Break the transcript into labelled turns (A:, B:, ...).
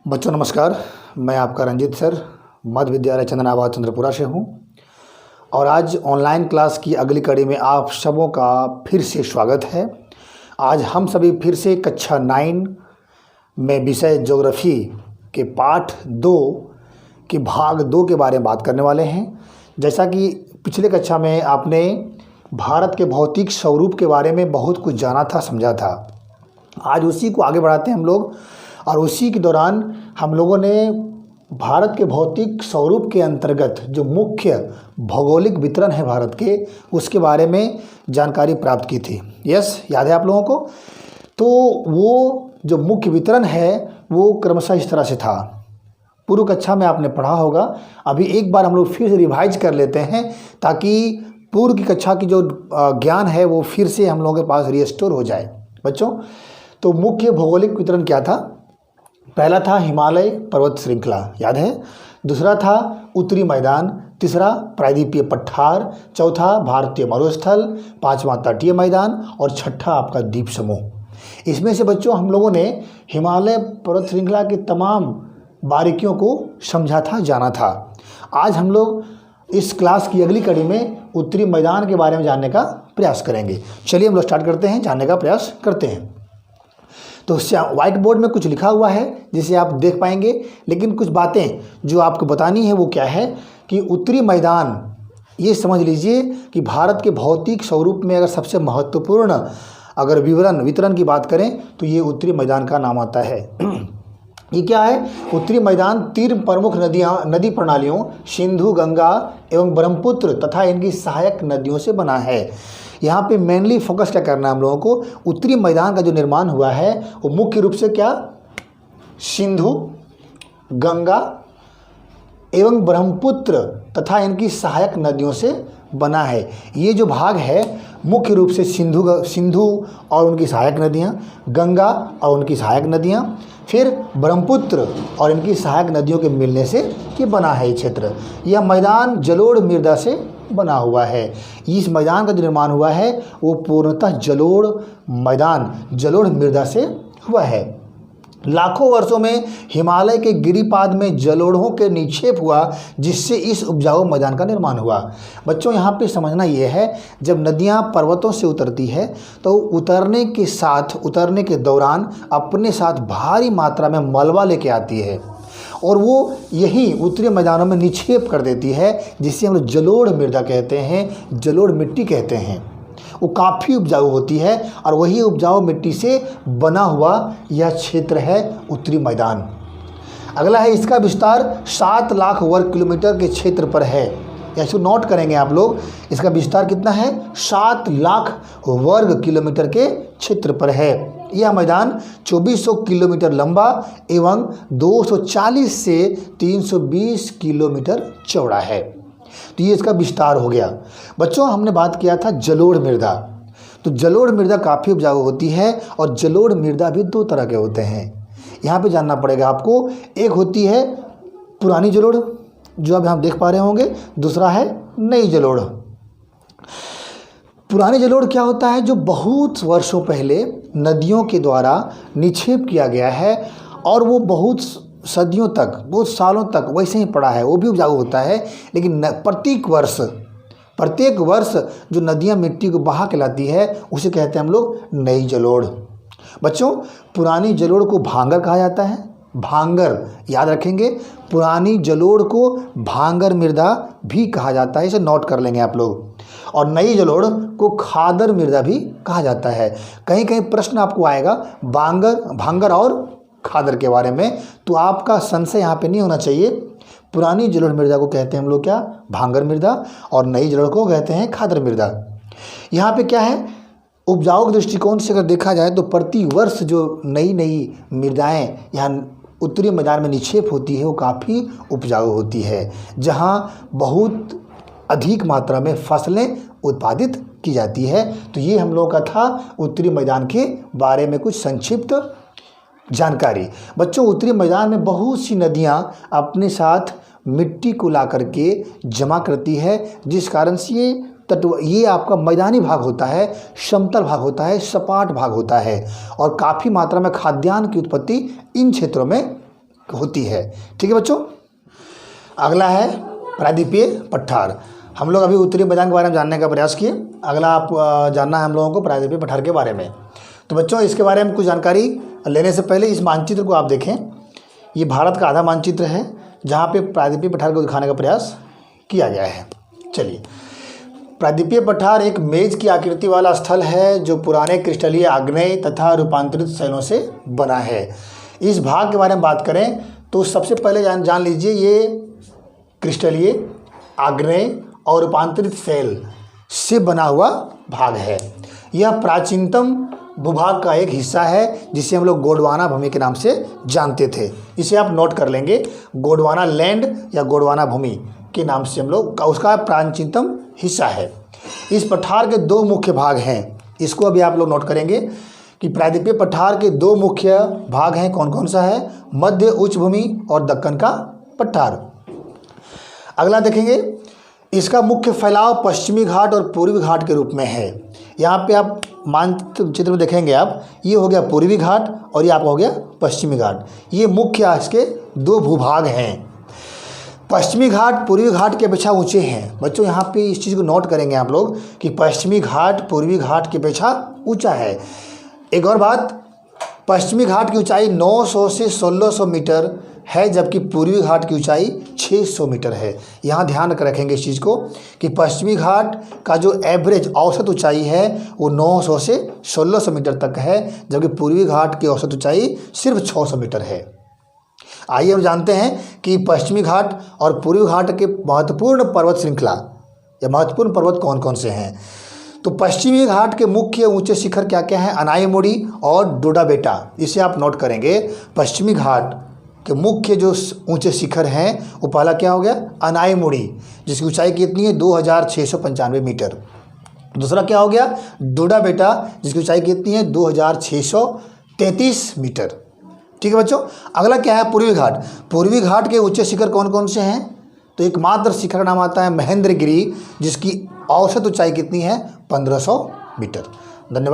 A: बच्चों नमस्कार। मैं आपका रंजित सर मध्य विद्यालय चंदनाबाद चंद्रपुरा से हूँ और आज ऑनलाइन क्लास की अगली कड़ी में आप सबों का फिर से स्वागत है। आज हम सभी फिर से कक्षा 9 में विषय ज्योग्राफी के पाठ 2 के भाग 2 के बारे में बात करने वाले हैं। जैसा कि पिछले कक्षा में आपने भारत के भौतिक स्वरूप के बारे में बहुत कुछ जाना था, समझा था। आज उसी को आगे बढ़ाते हैं हम लोग और उसी के दौरान हम लोगों ने भारत के भौतिक स्वरूप के अंतर्गत जो मुख्य भौगोलिक वितरण है भारत के, उसके बारे में जानकारी प्राप्त की थी। यस, याद है आप लोगों को? तो वो जो मुख्य वितरण है वो क्रमशः इस तरह से था। पूर्व कक्षा में आपने पढ़ा होगा, अभी एक बार हम लोग फिर से रिवाइज कर लेते हैं ताकि पूर्व की कक्षा की जो ज्ञान है वो फिर से हम लोगों के पास रिस्टोर हो जाए। बच्चों, तो मुख्य भौगोलिक वितरण क्या था? पहला था हिमालय पर्वत श्रृंखला, याद है। दूसरा था उत्तरी मैदान, तीसरा प्रायद्वीपीय पठार, चौथा भारतीय मरुस्थल, पांचवा तटीय मैदान और छठा आपका द्वीप समूह। इसमें से बच्चों हम लोगों ने हिमालय पर्वत श्रृंखला की तमाम बारीकियों को समझा था, जाना था। आज हम लोग इस क्लास की अगली कड़ी में उत्तरी मैदान के बारे में जानने का प्रयास करेंगे। चलिए हम लोग स्टार्ट करते हैं, जानने का प्रयास करते हैं। तो व्हाइट बोर्ड में कुछ लिखा हुआ है जिसे आप देख पाएंगे, लेकिन कुछ बातें जो आपको बतानी है वो क्या है कि उत्तरी मैदान, ये समझ लीजिए कि भारत के भौतिक स्वरूप में अगर सबसे महत्वपूर्ण अगर वितरण की बात करें तो ये उत्तरी मैदान का नाम आता है। ये क्या है? उत्तरी मैदान 3 प्रमुख नदी प्रणालियों सिंधु, गंगा एवं ब्रह्मपुत्र तथा इनकी सहायक नदियों से बना है। यहाँ पे मेनली फोकस क्या करना है हम लोगों को? उत्तरी मैदान का जो निर्माण हुआ है वो मुख्य रूप से क्या, सिंधु, गंगा एवं ब्रह्मपुत्र तथा इनकी सहायक नदियों से बना है। ये जो भाग है मुख्य रूप से सिंधु और उनकी सहायक नदियाँ, गंगा और उनकी सहायक नदियाँ, फिर ब्रह्मपुत्र और इनकी सहायक नदियों के मिलने से ये बना है। ये क्षेत्र, यह मैदान जलोढ़ मृदा से बना हुआ है। इस मैदान का जो निर्माण हुआ है वो पूर्णतः जलोढ़ मैदान, जलोढ़ मृदा से हुआ है। लाखों वर्षों में हिमालय के गिरिपाद में जलोढ़ों के निक्षेप हुआ जिससे इस उपजाऊ मैदान का निर्माण हुआ। बच्चों, यहाँ पे समझना ये है, जब नदियाँ पर्वतों से उतरती है तो उतरने के दौरान अपने साथ भारी मात्रा में मलबा लेके आती है और वो यही उत्तरी मैदानों में निक्षेप कर देती है, जिससे हम लोग जलोढ़ मृदा कहते हैं, जलोढ़ मिट्टी कहते हैं। वो काफ़ी उपजाऊ होती है और वही उपजाऊ मिट्टी से बना हुआ यह क्षेत्र है उत्तरी मैदान। अगला है, इसका विस्तार 7 लाख वर्ग किलोमीटर के क्षेत्र पर है। इसको नोट करेंगे आप लोग, इसका विस्तार कितना है? 7 लाख वर्ग किलोमीटर के क्षेत्र पर है। यह मैदान 2400 किलोमीटर लंबा एवं 240 से 320 किलोमीटर चौड़ा है। तो ये इसका विस्तार हो गया। बच्चों, हमने बात किया था जलोढ़ मृदा। तो जलोढ़ मृदा काफ़ी उपजाऊ होती है और जलोढ़ मृदा भी 2 तरह के होते हैं। यहाँ पे जानना पड़ेगा आपको। एक होती है पुरानी जलोढ़, जो अभी हम देख पा रहे होंगे, दूसरा है नई जलोढ़। पुरानी जलोढ़ क्या होता है? जो बहुत वर्षों पहले नदियों के द्वारा निक्षेप किया गया है और वो बहुत सदियों तक, बहुत सालों तक वैसे ही पड़ा है, वो भी उपजाऊ होता है। लेकिन प्रत्येक वर्ष जो नदियाँ मिट्टी को बहा के लाती है उसे कहते हैं हम लोग नई जलोढ़। बच्चों, पुरानी जलोढ़ को भांगर कहा जाता है। भांगर याद रखेंगे, पुरानी जलोढ़ को भांगर मृदा भी कहा जाता है, इसे नोट कर लेंगे आप लोग। और नई जलोढ़ को खादर मृदा भी कहा जाता है। कहीं कहीं प्रश्न आपको आएगा भांगर और खादर के बारे में, तो आपका संशय यहाँ पे नहीं होना चाहिए। पुरानी जलोढ़ मृदा को कहते हैं हम लोग क्या, भांगर मृदा, और नई जलोढ़ को कहते हैं खादर मृदा। यहाँ पे क्या है, उपजाऊ के दृष्टिकोण से अगर देखा जाए तो प्रति वर्ष जो नई मृदाएं यहाँ उत्तरी मैदान में निक्षेप होती है वो काफ़ी उपजाऊ होती है, जहाँ बहुत अधिक मात्रा में फसलें उत्पादित की जाती है। तो ये हम लोगों का था उत्तरी मैदान के बारे में कुछ संक्षिप्त जानकारी। बच्चों, उत्तरी मैदान में बहुत सी नदियाँ अपने साथ मिट्टी को ला करके जमा करती है, जिस कारण से ये आपका मैदानी भाग होता है, समतल भाग होता है, सपाट भाग होता है और काफ़ी मात्रा में खाद्यान्न की उत्पत्ति इन क्षेत्रों में होती है। ठीक है बच्चों। अगला है प्रायद्वीपीय पठार। हम लोग अभी उत्तरी मैदान के बारे में जानने का प्रयास किए। अगला आप जानना है हम लोगों को प्रायद्वीपीय पठार के बारे में। तो बच्चों इसके बारे में कुछ जानकारी लेने से पहले इस मानचित्र को आप देखें। ये भारत का आधा मानचित्र है जहाँ पे प्रायद्वीपीय पठार को दिखाने का प्रयास किया गया है। चलिए, प्रायद्वीपीय पठार एक मेज की आकृति वाला स्थल है जो पुराने क्रिस्टलीय आग्नेय तथा रूपांतरित शैलों से बना है। इस भाग के बारे में बात करें तो सबसे पहले जान लीजिए ये क्रिस्टलीय आग्नेय और रूपांतरित शैल से बना हुआ भाग है। यह प्राचीनतम भूभाग का एक हिस्सा है जिसे हम लोग गोंडवाना भूमि के नाम से जानते थे। इसे आप नोट कर लेंगे, गोंडवाना लैंड या गोंडवाना भूमि के नाम से हम लोग उसका प्राचीनतम हिस्सा है। इस पठार के दो मुख्य भाग हैं। इसको अभी आप लोग नोट करेंगे कि प्रायद्वीपीय पठार के दो मुख्य भाग हैं। कौन कौन सा है? मध्य उच्च भूमि और दक्कन का पठार। अगला देखेंगे, इसका मुख्य फैलाव पश्चिमी घाट और पूर्वी घाट के रूप में है। यहाँ पे आप मानचित्र में देखेंगे आप, ये हो गया पूर्वी घाट और ये आपका हो गया पश्चिमी घाट। ये मुख्य इसके दो भूभाग हैं। पश्चिमी घाट पूर्वी घाट की अपेक्षा ऊंचे हैं। बच्चों यहाँ पे इस चीज़ को नोट करेंगे आप लोग कि पश्चिमी घाट पूर्वी घाट की अपेक्षा ऊंचा है। एक और बात, पश्चिमी घाट की ऊंचाई 900 से 1600 मीटर है जबकि पूर्वी घाट की ऊंचाई 600 मीटर है। यहाँ ध्यान रखेंगे इस चीज़ को कि पश्चिमी घाट का जो एवरेज औसत ऊंचाई है वो 900 से 1600 मीटर तक है जबकि पूर्वी घाट की औसत ऊंचाई सिर्फ 600 मीटर है। आइए हम जानते हैं कि पश्चिमी घाट और पूर्वी घाट के महत्वपूर्ण पर्वत श्रृंखला या महत्वपूर्ण पर्वत कौन कौन से हैं। तो पश्चिमी घाट के मुख्य ऊंचे शिखर क्या क्या हैं? अनाईमुड़ी और डोडा बेटा। इसे आप नोट करेंगे। पश्चिमी घाट के मुख्य जो ऊंचे शिखर हैं वो पहला क्या हो गया? अनाईमुड़ी, जिसकी ऊंचाई कितनी है? 2695 मीटर। दूसरा क्या हो गया? डोडा बेटा, जिसकी ऊंचाई कितनी है? 2633 मीटर। ठीक है बच्चों। अगला क्या है? पूर्वी घाट। पूर्वी घाट के ऊंचे शिखर कौन कौन से हैं? तो एकमात्र शिखर का नाम आता है महेंद्रगिरी, जिसकी औसत ऊंचाई कितनी है? 1500 मीटर। धन्यवाद।